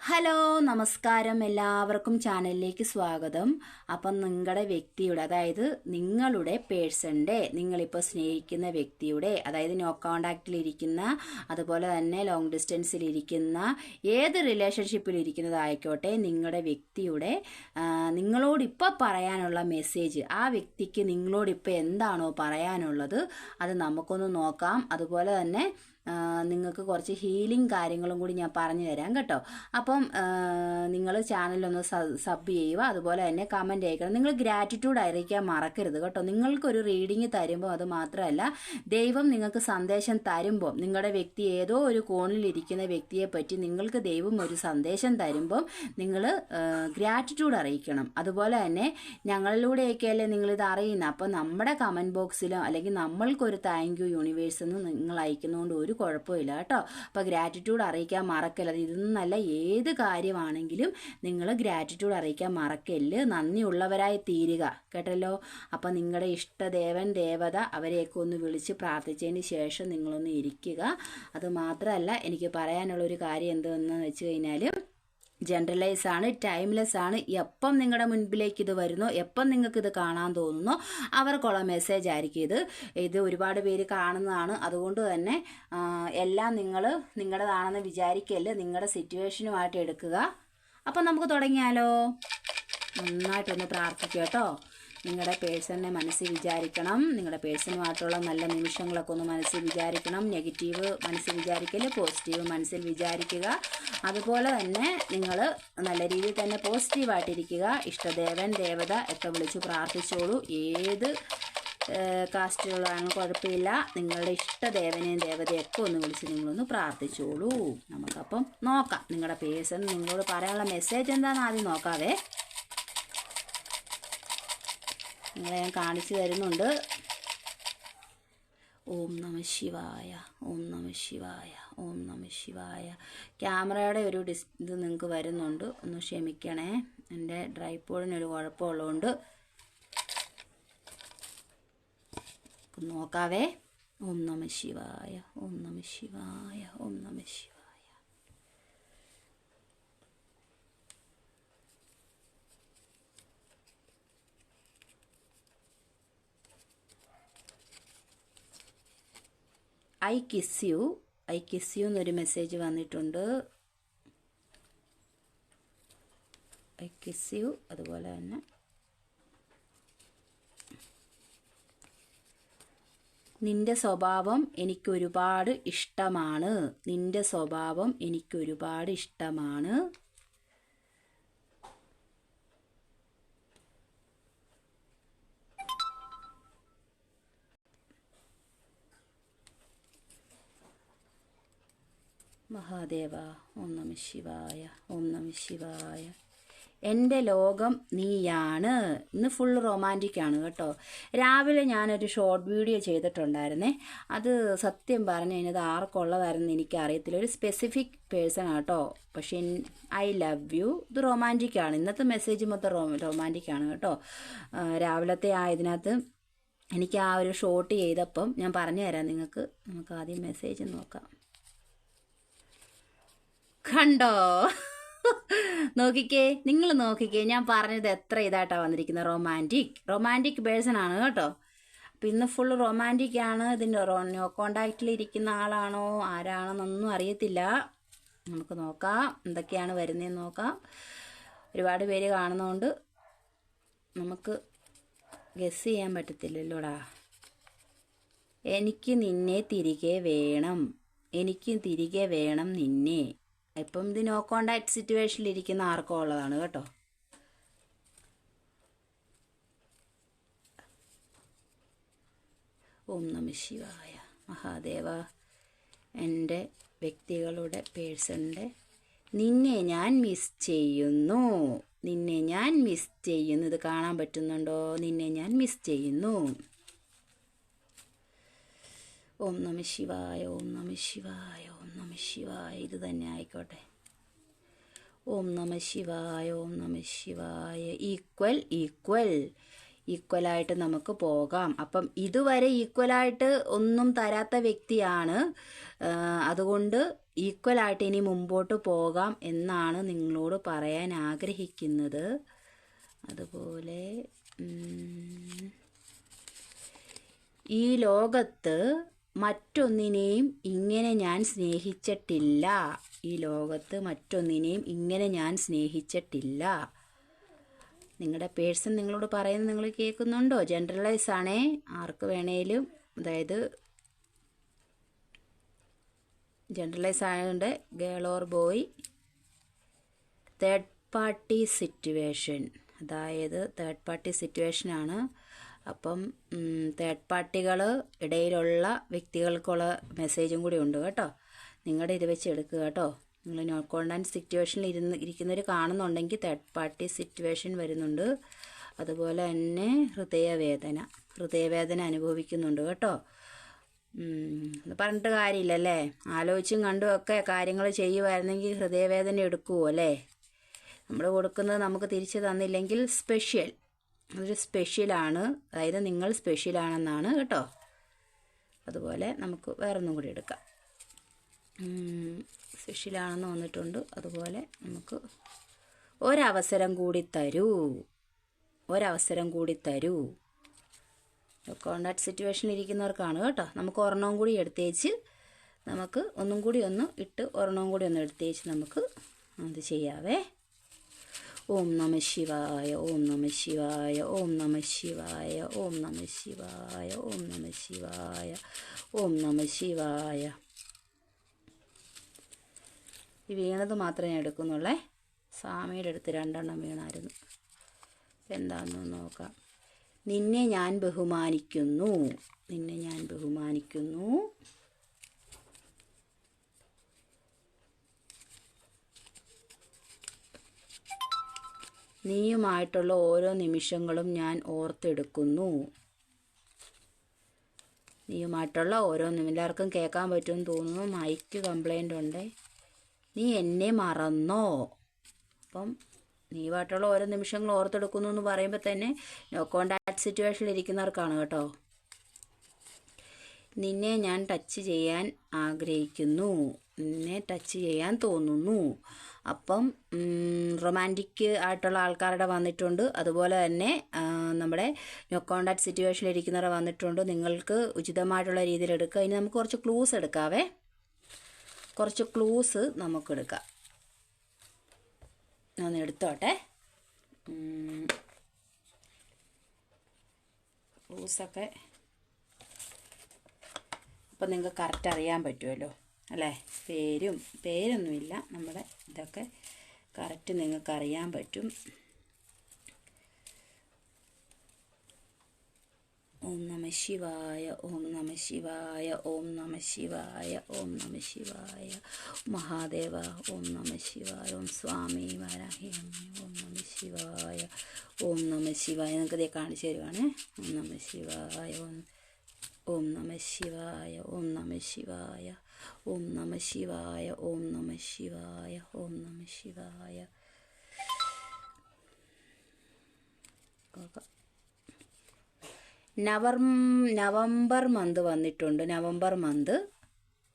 Hello നമസ്കാരം, എല്ലാവർക്കും ചാനലിലേക്ക് സ്വാഗതം. അപ്പം നിങ്ങളുടെ വ്യക്തിയുടെ, അതായത് നിങ്ങളുടെ പേഴ്സൻ്റെ, നിങ്ങളിപ്പോൾ സ്നേഹിക്കുന്ന വ്യക്തിയുടെ, അതായത് നോ കോണ്ടാക്റ്റിലിരിക്കുന്ന, അതുപോലെ തന്നെ ലോങ് ഡിസ്റ്റൻസിലിരിക്കുന്ന, ഏത് റിലേഷൻഷിപ്പിലിരിക്കുന്നതായിക്കോട്ടെ, നിങ്ങളുടെ വ്യക്തിയുടെ നിങ്ങളോടിപ്പോൾ പറയാനുള്ള മെസ്സേജ്, ആ വ്യക്തിക്ക് നിങ്ങളോടിപ്പോൾ എന്താണോ പറയാനുള്ളത് അത് നമുക്കൊന്ന് നോക്കാം. അതുപോലെ തന്നെ നിങ്ങൾക്ക് കുറച്ച് ഹീലിംഗ് കാര്യങ്ങളും കൂടി ഞാൻ പറഞ്ഞു തരാം കേട്ടോ. അപ്പം നിങ്ങൾ ചാനലൊന്ന് സബ് ചെയ്യുക, അതുപോലെ തന്നെ കമൻറ്റ് അയക്കണം. നിങ്ങൾ ഗ്രാറ്റിറ്റ്യൂഡ് അറിയിക്കാൻ മറക്കരുത് കേട്ടോ. നിങ്ങൾക്കൊരു റീഡിങ് തരുമ്പോൾ അത് മാത്രമല്ല, ദൈവം നിങ്ങൾക്ക് സന്ദേശം തരുമ്പോൾ, നിങ്ങളുടെ വ്യക്തി ഏതോ ഒരു കോണിലിരിക്കുന്ന വ്യക്തിയെ പറ്റി നിങ്ങൾക്ക് ദൈവം ഒരു സന്ദേശം തരുമ്പം നിങ്ങൾ ഗ്രാറ്റിറ്റ്യൂഡ് അറിയിക്കണം. അതുപോലെ തന്നെ ഞങ്ങളിലൂടെയൊക്കെയല്ലേ നിങ്ങളിത് അറിയുന്നത്. അപ്പോൾ നമ്മുടെ കമൻറ്റ് ബോക്സിലോ അല്ലെങ്കിൽ നമ്മൾക്കൊരു താങ്ക് യു യൂണിവേഴ്സ് എന്ന് നിങ്ങൾ അയക്കുന്നതുകൊണ്ട് ഒരു കുഴപ്പമില്ല കേട്ടോ. അപ്പോൾ ഗ്രാറ്റിറ്റ്യൂഡ് അറിയിക്കാൻ മറക്കരുത്. ഇതൊന്നല്ല, ഏത് കാര്യമാണെങ്കിലും നിങ്ങൾ ഗ്രാറ്റിറ്റ്യൂഡ് അറിയിക്കാൻ മറക്കല്ല്. നന്ദിയുള്ളവരായി തീരുക കേട്ടല്ലോ. അപ്പം നിങ്ങളുടെ ഇഷ്ടദേവൻ ദേവത അവരെയൊക്കെ ഒന്ന് വിളിച്ച് പ്രാർത്ഥിച്ചതിന് ശേഷം നിങ്ങളൊന്ന് ഇരിക്കുക. അത് മാത്രമല്ല, എനിക്ക് പറയാനുള്ളൊരു കാര്യം എന്തെന്ന് വെച്ച് കഴിഞ്ഞാൽ, ജനറലൈസ് ആണ്, ടൈംലെസ് ആണ്. എപ്പം നിങ്ങളുടെ മുൻപിലേക്ക് ഇത് വരുന്നോ, എപ്പം നിങ്ങൾക്ക് ഇത് കാണാൻ തോന്നുന്നോ അവർക്കുള്ള മെസ്സേജ് ആയിരിക്കും ഇത് ഒരുപാട് പേര് കാണുന്നതാണ്. അതുകൊണ്ട് തന്നെ എല്ലാം നിങ്ങൾ നിങ്ങളുടേതാണെന്ന് വിചാരിക്കല്ല, നിങ്ങളുടെ സിറ്റുവേഷനുമായിട്ട് എടുക്കുക. അപ്പം നമുക്ക് തുടങ്ങിയാലോ. നന്നായിട്ടൊന്ന് പ്രാർത്ഥിക്കുക കേട്ടോ. നിങ്ങളുടെ പേഴ്സണിനെ മനസ്സിൽ വിചാരിക്കണം. നിങ്ങളുടെ പേഴ്സണുമായിട്ടുള്ള നല്ല നിമിഷങ്ങളൊക്കെ ഒന്ന് മനസ്സിൽ വിചാരിക്കണം. നെഗറ്റീവ് മനസ്സിൽ വിചാരിക്കല്, പോസിറ്റീവ് മനസ്സിൽ വിചാരിക്കുക. അതുപോലെ തന്നെ നിങ്ങൾ നല്ല രീതിയിൽ തന്നെ പോസിറ്റീവായിട്ടിരിക്കുക. ഇഷ്ടദേവൻ ദേവത ഒക്കെ വിളിച്ച് പ്രാർത്ഥിച്ചോളൂ. ഏത് കാസ്റ്റുകളാണ് കുഴപ്പമില്ല, നിങ്ങളുടെ ഇഷ്ടദേവനെയും ദേവതയൊക്കെ ഒന്ന് വിളിച്ച് നിങ്ങളൊന്ന് പ്രാർത്ഥിച്ചോളൂ. നമുക്കപ്പം നോക്കാം നിങ്ങളുടെ പേഴ്സൺ നിങ്ങളോട് പറയാനുള്ള മെസ്സേജ് എന്താണെന്ന് ആദ്യം നോക്കാവേ. നിങ്ങളെ ഞാൻ കാണിച്ചു തരുന്നുണ്ട്. ഓം നമ ശിവായ, ഓം നമ ശിവായ, ഓം നമ ശിവായ. ക്യാമറയുടെ ഒരു ഇത് നിങ്ങൾക്ക് വരുന്നുണ്ട്, ഒന്ന് ക്ഷമിക്കണേ. എൻ്റെ ട്രൈപോഡിനൊരു കുഴപ്പമുള്ളതുകൊണ്ട് നോക്കാവേ. ഓം നമ ശിവായ, ഓം നമ ശിവായ, ഓം നമ ശിവായ. I kiss U, I kiss U എന്നൊരു മെസ്സേജ് വന്നിട്ടുണ്ട്. I kiss U. അതുപോലെ തന്നെ നിന്റെ സ്വഭാവം എനിക്കൊരുപാട് ഇഷ്ടമാണ്, നിന്റെ സ്വഭാവം എനിക്കൊരുപാട് ഇഷ്ടമാണ്. മഹാദേവ, ഓം നമ ശിവായ, ഓം നമ ശിവായ. എൻ്റെ ലോകം നീയാണ്. ഇന്ന് ഫുൾ റൊമാൻറ്റിക് ആണ് കേട്ടോ. രാവിലെ ഞാനൊരു ഷോർട്ട് വീഡിയോ ചെയ്തിട്ടുണ്ടായിരുന്നേ. അത് സത്യം പറഞ്ഞു കഴിഞ്ഞത് ആർക്കുള്ളതായിരുന്നു എനിക്കറിയത്തില്ല. ഒരു സ്പെസിഫിക് പേഴ്സൺ ആട്ടോ. പക്ഷേ ഐ ലവ് യു. ഇത് റൊമാൻറ്റിക് ആണ്. ഇന്നത്തെ മെസ്സേജ് മൊത്തം റൊമാൻറ്റിക് ആണ് കേട്ടോ. രാവിലത്തെ ഇതിനകത്ത് എനിക്ക് ആ ഒരു ഷോട്ട് ചെയ്തപ്പം ഞാൻ പറഞ്ഞു തരാം നിങ്ങൾക്ക്. നമുക്ക് ആദ്യം മെസ്സേജ് നോക്കാം. കണ്ടോ, നോക്കിക്കേ, നിങ്ങൾ നോക്കിക്കേ. ഞാൻ പറഞ്ഞത് എത്ര ഇതായിട്ടാണ് വന്നിരിക്കുന്നത്. റൊമാൻറ്റിക് പേഴ്സൺ ആണ് കേട്ടോ. അപ്പം ഇന്ന് ഫുൾ റൊമാൻറ്റിക് ആണ്. ഇതിൻ്റെ നോ കോണ്ടാക്റ്റിലിരിക്കുന്ന ആളാണോ ആരാണെന്നൊന്നും അറിയത്തില്ല. നമുക്ക് നോക്കാം എന്തൊക്കെയാണ് വരുന്നതെന്ന് നോക്കാം. ഒരുപാട് പേര് കാണുന്നതുകൊണ്ട് നമുക്ക് ഗസ് ചെയ്യാൻ പറ്റത്തില്ലല്ലോടാ. എനിക്ക് നിന്നെ തിരികെ വേണം, എനിക്ക് തിരികെ വേണം നിന്നെ. ഇപ്പം ഇത് നോ കോണ്ടാക്ട് സിറ്റുവേഷനിലിരിക്കുന്ന ആർക്കും ഉള്ളതാണ് കേട്ടോ. ഓം നമ ശിവായ. മഹാദേവ, എൻ്റെ വ്യക്തികളുടെ പേഴ്സണിൻ്റെ നിന്നെ ഞാൻ മിസ് ചെയ്യുന്നു, നിന്നെ ഞാൻ മിസ് ചെയ്യുന്നു. ഇത് കാണാൻ പറ്റുന്നുണ്ടോ? നിന്നെ ഞാൻ മിസ് ചെയ്യുന്നു. ഓം നമ ശിവായ, ഓം നമ ശിവായ, ഓം നമ ശിവായ. ഇത് തന്നെ ആയിക്കോട്ടെ. ഓം നമ ശിവായ, ഓം നമ ശിവായ. ഈക്വലായിട്ട് നമുക്ക് പോകാം. അപ്പം ഇതുവരെ ഈക്വലായിട്ട് ഒന്നും തരാത്ത വ്യക്തിയാണ്. അതുകൊണ്ട് ഈക്വലായിട്ട് ഇനി മുമ്പോട്ട് പോകാം എന്നാണ് നിങ്ങളോട് പറയാൻ ആഗ്രഹിക്കുന്നത്. അതുപോലെ ഈ ലോകത്ത് മറ്റൊന്നിനെയും ഇങ്ങനെ ഞാൻ സ്നേഹിച്ചിട്ടില്ല. ഈ ലോകത്ത് മറ്റൊന്നിനെയും ഇങ്ങനെ ഞാൻ സ്നേഹിച്ചിട്ടില്ല. നിങ്ങളുടെ പേഴ്സൺ നിങ്ങളോട് പറയുന്നത് നിങ്ങൾ കേൾക്കുന്നുണ്ടോ? ജനറലൈസ് ആണേ, ആർക്ക് വേണേലും, അതായത് ജനറലൈസ് ആയതുകൊണ്ട് girl or boy. Third party situation, അതായത് തേർഡ് പാർട്ടി സിറ്റുവേഷനാണ്. അപ്പം തേർഡ് പാർട്ടികൾ ഇടയിലുള്ള വ്യക്തികൾക്കുള്ള മെസ്സേജും കൂടി ഉണ്ട് കേട്ടോ. നിങ്ങളുടെ ഇത് വെച്ച് എടുക്കുക കേട്ടോ. നിങ്ങൾ നോ കോണ്ടാക്ട് സിറ്റുവേഷനിൽ ഇരിക്കുന്നവർ കാണുന്നുണ്ടെങ്കിൽ തേർഡ് പാർട്ടി സിറ്റുവേഷൻ വരുന്നുണ്ട്. അതുപോലെ തന്നെ ഹൃദയവേദന അനുഭവിക്കുന്നുണ്ട് കേട്ടോ. പറഞ്ഞിട്ട് കാര്യമില്ലല്ലേ, ആലോചിച്ചും കണ്ടും ഒക്കെ കാര്യങ്ങൾ ചെയ്യുമായിരുന്നെങ്കിൽ ഹൃദയവേദന എടുക്കുമോ അല്ലേ? നമ്മൾ കൊടുക്കുന്നത് നമുക്ക് തിരിച്ചു തന്നില്ലെങ്കിൽ സ്പെഷ്യൽ, അതൊരു സ്പെഷ്യലാണ്, അതായത് നിങ്ങൾ സ്പെഷ്യലാണെന്നാണ് കേട്ടോ. അതുപോലെ നമുക്ക് വേറൊന്നും കൂടി എടുക്കാം. സ്പെഷ്യലാണെന്ന് വന്നിട്ടുണ്ട്. അതുപോലെ നമുക്ക് ഒരവസരം കൂടി തരൂ. കോണ്ടാക്ട് സിറ്റുവേഷനിൽ ഇരിക്കുന്നവർക്കാണ് കേട്ടോ. നമുക്ക് ഒരെണ്ണവും കൂടി എടുത്തേച്ച് നമുക്ക് ഒന്നും കൂടി ഒന്ന് ഇട്ട് ഒരെണ്ണവും കൂടി ഒന്ന് എടുത്തേച്ച് നമുക്ക് അത് ചെയ്യാവേ. ഓം നമ ശിവായ, ഓം നമ ശിവായ, ഓം നമ ശിവായ, ഓം നമ ശിവായ, ഓം നമ ശിവായ, ഓം നമ ശിവായ. ഈ വീണത് മാത്രമേ എടുക്കുന്നുള്ളേ. സ്വാമിയുടെ അടുത്ത് 2 എണ്ണം വീണായിരുന്നു. എന്താണെന്ന് നോക്കാം. നിന്നെ ഞാൻ ബഹുമാനിക്കുന്നു. നീയുമായിട്ടുള്ള ഓരോ നിമിഷങ്ങളും ഞാൻ ഓർത്തെടുക്കുന്നു. എല്ലാവർക്കും കേൾക്കാൻ പറ്റുമെന്ന് തോന്നുന്നു. മൈക്ക് കംപ്ലൈൻ്റ് ഉണ്ട്. നീ എന്നെ മറന്നോ? അപ്പം നീയുമായിട്ടുള്ള ഓരോ നിമിഷങ്ങൾ ഓർത്തെടുക്കുന്നു എന്ന് പറയുമ്പോൾ തന്നെ നോ കോണ്ടാക്ട് സിറ്റുവേഷനിൽ ഇരിക്കുന്നവർക്കാണ് കേട്ടോ. നിന്നെ ഞാൻ ടച്ച് ചെയ്യാൻ ആഗ്രഹിക്കുന്നു. നിന്നെ ടച്ച് ചെയ്യാൻ തോന്നുന്നു. അപ്പം റൊമാൻറ്റിക് ആയിട്ടുള്ള ആൾക്കാരുടെ വന്നിട്ടുണ്ട്. അതുപോലെ തന്നെ നമ്മുടെ നോ കോണ്ടാക്ട് സിറ്റുവേഷനിൽ ഇരിക്കുന്നവരെ വന്നിട്ടുണ്ട്. നിങ്ങൾക്ക് ഉചിതമായിട്ടുള്ള രീതിയിൽ എടുക്കുക. ഇനി നമുക്ക് കുറച്ച് ക്ലൂസ് എടുക്കാവേ. നമുക്കെടുക്കാം. ഒന്ന് എടുത്തോട്ടെ. ക്ലൂസൊക്കെ അപ്പം നിങ്ങൾക്ക് കറക്റ്റ് അറിയാൻ പറ്റുമല്ലോ അല്ലേ? പേരൊന്നുമില്ല, നമ്മുടെ ഇതൊക്കെ കറക്റ്റ് നിങ്ങൾക്ക് അറിയാൻ പറ്റും. ഓം നമ ശിവായ, ഓം നമ ശിവായ, ഓം നമ ശിവായ, ഓം നമ ശിവായ. മഹാദേവ ഓം നമ ശിവായ, ഓം സ്വാമി വാരാഹി അമ്മ ഓം നമ ശിവായ, ഓം നമ ശിവായ. നിങ്ങൾക്കതേ കാണിച്ചു തരുവാണ്. ഓം നമ ശിവായ, ഓം നമ ശിവായ, ഓം നമ ശിവായ, ഓം നമ ശിവായ, ഓം നമ ശിവായ, ഓം നമ ശിവായ. നവംബർ മന്ത് വന്നിട്ടുണ്ട്.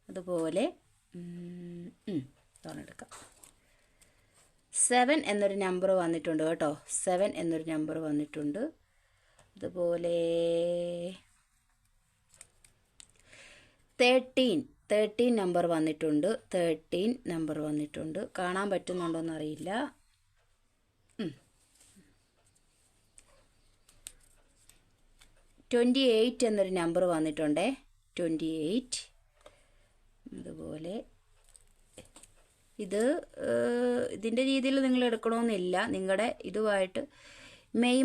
അതുപോലെ എടുക്കാം. 7 എന്നൊരു നമ്പർ വന്നിട്ടുണ്ട് കേട്ടോ. 7 എന്നൊരു നമ്പർ വന്നിട്ടുണ്ട്. അതുപോലെ 13 നമ്പർ വന്നിട്ടുണ്ട്. 13 നമ്പർ വന്നിട്ടുണ്ട്. കാണാൻ പറ്റുന്നുണ്ടോയെന്ന് അറിയില്ല. 28 എന്നൊരു നമ്പർ വന്നിട്ടുണ്ടേ. 28. അതുപോലെ ഇതിൻ്റെ രീതിയിൽ നിങ്ങൾ എടുക്കണമെന്നില്ല. നിങ്ങളുടെ ഇതുമായിട്ട് മെയ്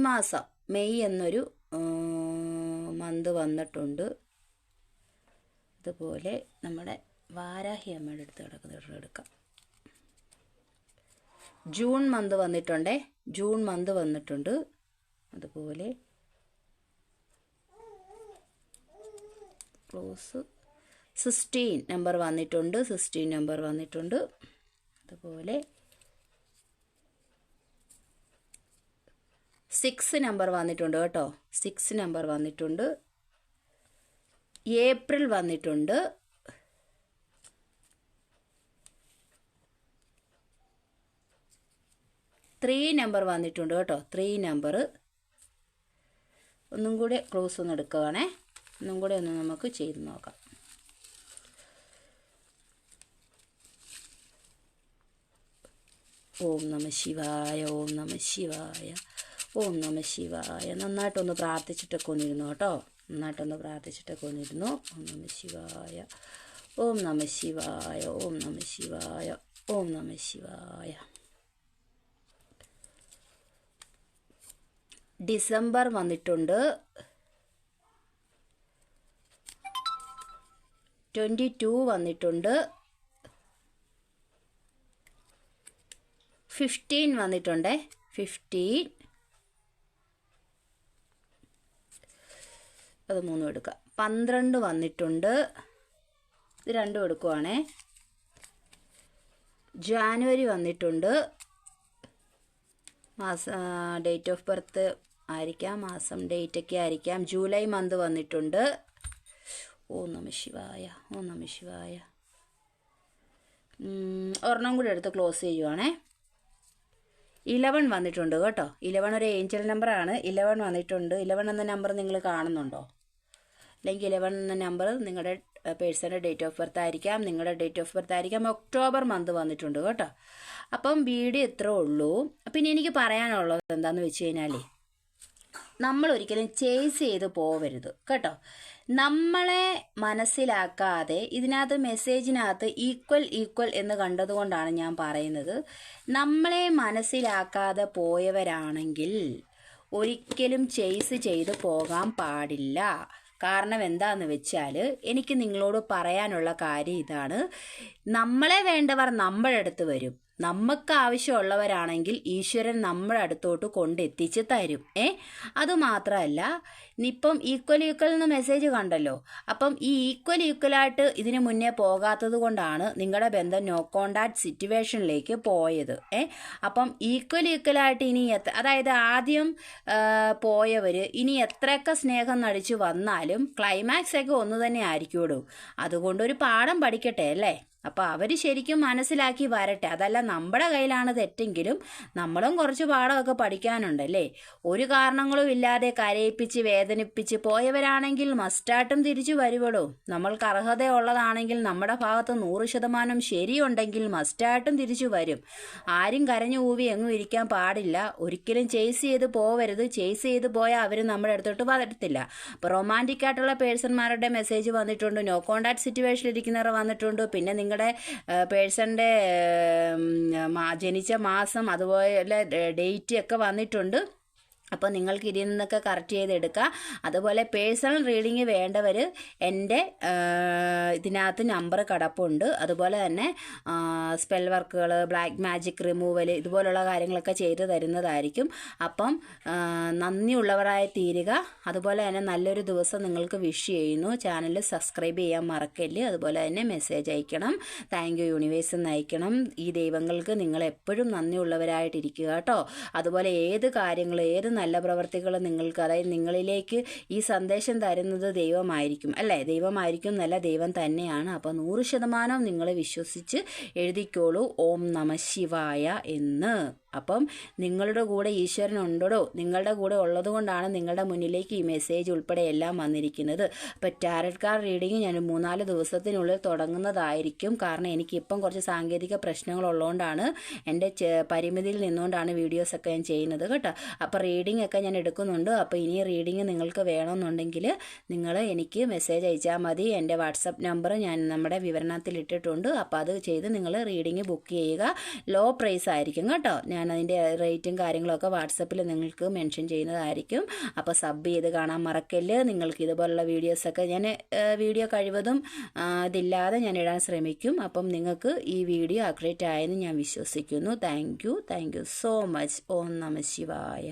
എന്നൊരു മന്ത് വന്നിട്ടുണ്ട്. അതുപോലെ നമ്മുടെ വാരാഹി അമ്മയുടെ അടുത്ത് എടുക്കാം. ജൂൺ മന്ത് വന്നിട്ടുണ്ട്. അതുപോലെ ക്ലോസ് 16 നമ്പർ വന്നിട്ടുണ്ട്. അതുപോലെ 6 നമ്പർ വന്നിട്ടുണ്ട് കേട്ടോ. 6 നമ്പർ വന്നിട്ടുണ്ട്. ഏപ്രിൽ വന്നിട്ടുണ്ട്. 3 നമ്പർ വന്നിട്ടുണ്ട് കേട്ടോ. 3 നമ്പർ ഒന്നും കൂടി ക്ലോസ് ഒന്ന് എടുക്കുകയാണേ. ഒന്നും കൂടി ഒന്ന് നമുക്ക് ചെയ്ത് നോക്കാം. ഓം നമ ശിവായ, ഓം നമ ശിവായ, ഓം നമ ശിവായ. നന്നായിട്ടൊന്ന് പ്രാർത്ഥിച്ചിട്ടൊക്കെ ഒന്നിരുന്നു കേട്ടോ. നന്നായിട്ടൊന്ന് പ്രാർത്ഥിച്ചിട്ടൊക്കെ ഒന്നിരുന്നു. ഓം നമ ശിവായ, ഓം നമ ശിവായ, ഓം നമ ശിവായ, ഓം നമ ശിവായ. ഡിസംബർ വന്നിട്ടുണ്ട്. 22 വന്നിട്ടുണ്ട്. 15 വന്നിട്ടുണ്ട്. 15 അത് 3 എടുക്കാം. 12 വന്നിട്ടുണ്ട്. ഇത് 2 എടുക്കുവാണേ. ജാനുവരി വന്നിട്ടുണ്ട്. മാസം ഡേറ്റ് ഓഫ് ബർത്ത് ആയിരിക്കാം, മാസം ഡേറ്റ് ഒക്കെ ആയിരിക്കാം. ജൂലൈ മന്ത് വന്നിട്ടുണ്ട്. ഓം നമ ശിവായ, ഓം നമ ശിവായ. ഒരെണ്ണം കൂടി എടുത്ത് ക്ലോസ് ചെയ്യുവാണേ. 11 വന്നിട്ടുണ്ട് കേട്ടോ. 11 ഒരു ഏഞ്ചൽ നമ്പറാണ്. 11 വന്നിട്ടുണ്ട്. 11 എന്ന നമ്പർ നിങ്ങൾ കാണുന്നുണ്ടോ? അല്ലെങ്കിൽ 11 എന്ന നമ്പർ നിങ്ങളുടെ പേഴ്സൻ്റെ ഡേറ്റ് ഓഫ് ബർത്ത് ആയിരിക്കാം, നിങ്ങളുടെ ഡേറ്റ് ഓഫ് ബർത്ത് ആയിരിക്കാം. ഒക്ടോബർ മന്ത് വന്നിട്ടുണ്ട് കേട്ടോ. അപ്പം വീഡിയോ ഇത്രേ ഉള്ളൂ. പിന്നെ എനിക്ക് പറയാനുള്ളത് എന്താണെന്ന് വെച്ച് കഴിഞ്ഞാൽ, നമ്മൾ ഒരിക്കലും ചേസ് ചെയ്ത് പോവരുത് കേട്ടോ. നമ്മളെ മനസ്സിലാക്കാതെ ഇതിനകത്ത് മെസ്സേജിനകത്ത് ഈക്വൽ എന്ന് കണ്ടതുകൊണ്ടാണ് ഞാൻ പറയുന്നത്. നമ്മളെ മനസ്സിലാക്കാതെ പോയവരാണെങ്കിൽ ഒരിക്കലും ചേസ് ചെയ്ത് പോകാൻ പാടില്ല. കാരണം എന്താണെന്ന് വെച്ചാൽ, എനിക്ക് നിങ്ങളോട് പറയാനുള്ള കാര്യം ഇതാണ്. നമ്മളെ വേണ്ടവർ നമ്മുടെ അടുത്ത് വരും. നമുക്ക് ആവശ്യമുള്ളവരാണെങ്കിൽ ഈശ്വരൻ നമ്മുടെ അടുത്തോട്ട് കൊണ്ടെത്തിച്ച് തരും. അതുമാത്രമല്ല, ഇപ്പം ഈക്വൽ എന്ന് മെസ്സേജ് കണ്ടല്ലോ. അപ്പം ഈ ഈക്വലായിട്ട് ഇതിനു മുന്നേ പോകാത്തത് കൊണ്ടാണ് നിങ്ങളുടെ ബന്ധം നോ കോണ്ടാക്ട് സിറ്റുവേഷനിലേക്ക് പോയത്. അപ്പം ഈക്വലായിട്ട് ഇനി അതായത് ആദ്യം പോയവർ ഇനി എത്രയൊക്കെ സ്നേഹം നടിച്ചു വന്നാലും ക്ലൈമാക്സ് ഒക്കെ ഒന്ന് തന്നെ ആയിരിക്കുള്ളൂ. അതുകൊണ്ടൊരു പാഠം പഠിക്കട്ടെ അല്ലേ. അപ്പോൾ അവർ ശരിക്കും മനസ്സിലാക്കി വരട്ടെ. അതല്ല നമ്മുടെ കയ്യിലാണ് തെറ്റെങ്കിലും നമ്മളും കുറച്ച് പാഠമൊക്കെ പഠിക്കാനുണ്ടല്ലേ. ഒരു കാരണങ്ങളും ഇല്ലാതെ കരയിപ്പിച്ച് വേദനിപ്പിച്ച് പോയവരാണെങ്കിൽ മസ്റ്റായിട്ടും തിരിച്ചു വരുവളൂ. നമ്മൾക്ക് അർഹതയുള്ളതാണെങ്കിൽ നമ്മുടെ ഭാഗത്ത് 100% ശരിയുണ്ടെങ്കിൽ മസ്റ്റായിട്ടും തിരിച്ചു വരും. ആരും കരഞ്ഞു കൂവി എങ്ങും ഇരിക്കാൻ പാടില്ല. ഒരിക്കലും ചേസ് ചെയ്ത് പോവരുത്. ചേസ് ചെയ്ത് പോയാൽ അവർ നമ്മുടെ അടുത്തോട്ട് വരത്തില്ല. അപ്പോൾ റൊമാൻറ്റിക് ആയിട്ടുള്ള പേഴ്സൺമാരുടെ മെസ്സേജ് വന്നിട്ടുണ്ട്. നോ കോണ്ടാക്ട് സിറ്റുവേഷനിൽ ഇരിക്കുന്നവർ വന്നിട്ടുണ്ട്. പിന്നെ നിങ്ങളുടെ പേഴ്സൻ്റെ ജനിച്ച മാസം അതുപോലെ ഡേറ്റ് ഒക്കെ വന്നിട്ടുണ്ട്. അപ്പോൾ നിങ്ങൾക്ക് ഇതിൽ നിന്നൊക്കെ കറക്റ്റ് ചെയ്തെടുക്കുക. അതുപോലെ പേഴ്സണൽ റീഡിങ് വേണ്ടവർ എൻ്റെ ഇതിനകത്ത് നമ്പർ കിടപ്പുണ്ട്. അതുപോലെ തന്നെ സ്പെൽ വർക്കുകൾ, ബ്ലാക്ക് മാജിക് റിമൂവൽ, ഇതുപോലുള്ള കാര്യങ്ങളൊക്കെ ചെയ്തു തരുന്നതായിരിക്കും. അപ്പം നന്ദിയുള്ളവരായി തീരുക. അതുപോലെ തന്നെ നല്ലൊരു ദിവസം നിങ്ങൾക്ക് വിഷ് ചെയ്യുന്നു. ചാനൽ സബ്സ്ക്രൈബ് ചെയ്യാൻ മറക്കല്ല്. അതുപോലെ തന്നെ മെസ്സേജ് അയക്കണം. താങ്ക് യു യൂണിവേഴ്സ് എന്ന് അയക്കണം. ഈ ദൈവങ്ങൾക്ക് നിങ്ങൾ എപ്പോഴും നന്ദിയുള്ളവരായിട്ടിരിക്കുക കേട്ടോ. അതുപോലെ ഏത് കാര്യങ്ങൾ, ഏത് നല്ല പ്രവർത്തികൾ നിങ്ങൾക്ക്, അതായത് നിങ്ങളിലേക്ക് ഈ സന്ദേശം തരുന്നത് ദൈവമായിരിക്കും അല്ലേ. ദൈവമായിരിക്കും, നല്ല ദൈവം തന്നെയാണ്. അപ്പോൾ 100% നിങ്ങൾ വിശ്വസിച്ച് എഴുതിക്കോളൂ ഓം നമ ശിവായ എന്ന്. അപ്പം നിങ്ങളുടെ കൂടെ ഈശ്വരൻ ഉണ്ടോ? നിങ്ങളുടെ കൂടെ ഉള്ളത് കൊണ്ടാണ് നിങ്ങളുടെ മുന്നിലേക്ക് ഈ മെസ്സേജ് ഉൾപ്പെടെ എല്ലാം വന്നിരിക്കുന്നത്. അപ്പോൾ ടാരറ്റ് കാർഡ് റീഡിങ് ഞാൻ 3-4 ദിവസത്തിനുള്ളിൽ തുടങ്ങുന്നതായിരിക്കും. കാരണം എനിക്കിപ്പം കുറച്ച് സാങ്കേതിക പ്രശ്നങ്ങളുള്ളതുകൊണ്ടാണ്, എൻ്റെ പരിമിതിയിൽ നിന്നുകൊണ്ടാണ് വീഡിയോസൊക്കെ ഞാൻ ചെയ്യുന്നത് കേട്ടോ. അപ്പോൾ റീഡിംഗ് ഒക്കെ ഞാൻ എടുക്കുന്നുണ്ട്. അപ്പോൾ ഇനി റീഡിങ് നിങ്ങൾക്ക് വേണമെന്നുണ്ടെങ്കിൽ നിങ്ങൾ എനിക്ക് മെസ്സേജ് അയച്ചാൽ മതി. എൻ്റെ വാട്സപ്പ് നമ്പർ ഞാൻ നമ്മുടെ വിവരണത്തിൽ ഇട്ടിട്ടുണ്ട്. അപ്പോൾ അത് ചെയ്ത് നിങ്ങൾ റീഡിങ് ബുക്ക് ചെയ്യുക. ലോ പ്രൈസ് ആയിരിക്കും കേട്ടോ. ഞാൻ അതിൻ്റെ റേറ്റും കാര്യങ്ങളൊക്കെ വാട്സപ്പിൽ നിങ്ങൾക്ക് മെൻഷൻ ചെയ്യുന്നതായിരിക്കും. അപ്പോൾ സബ് ചെയ്ത് കാണാൻ മറക്കല്ല്. നിങ്ങൾക്ക് ഇതുപോലുള്ള വീഡിയോസൊക്കെ ഞാൻ വീഡിയോ കഴിവതും ഇതില്ലാതെ ഞാൻ ഇടാൻ ശ്രമിക്കും. അപ്പം നിങ്ങൾക്ക് ഈ വീഡിയോ അക്യുറേറ്റ് ആയെന്ന് ഞാൻ വിശ്വസിക്കുന്നു. Thank you so much. ഓം നമ ശിവായ.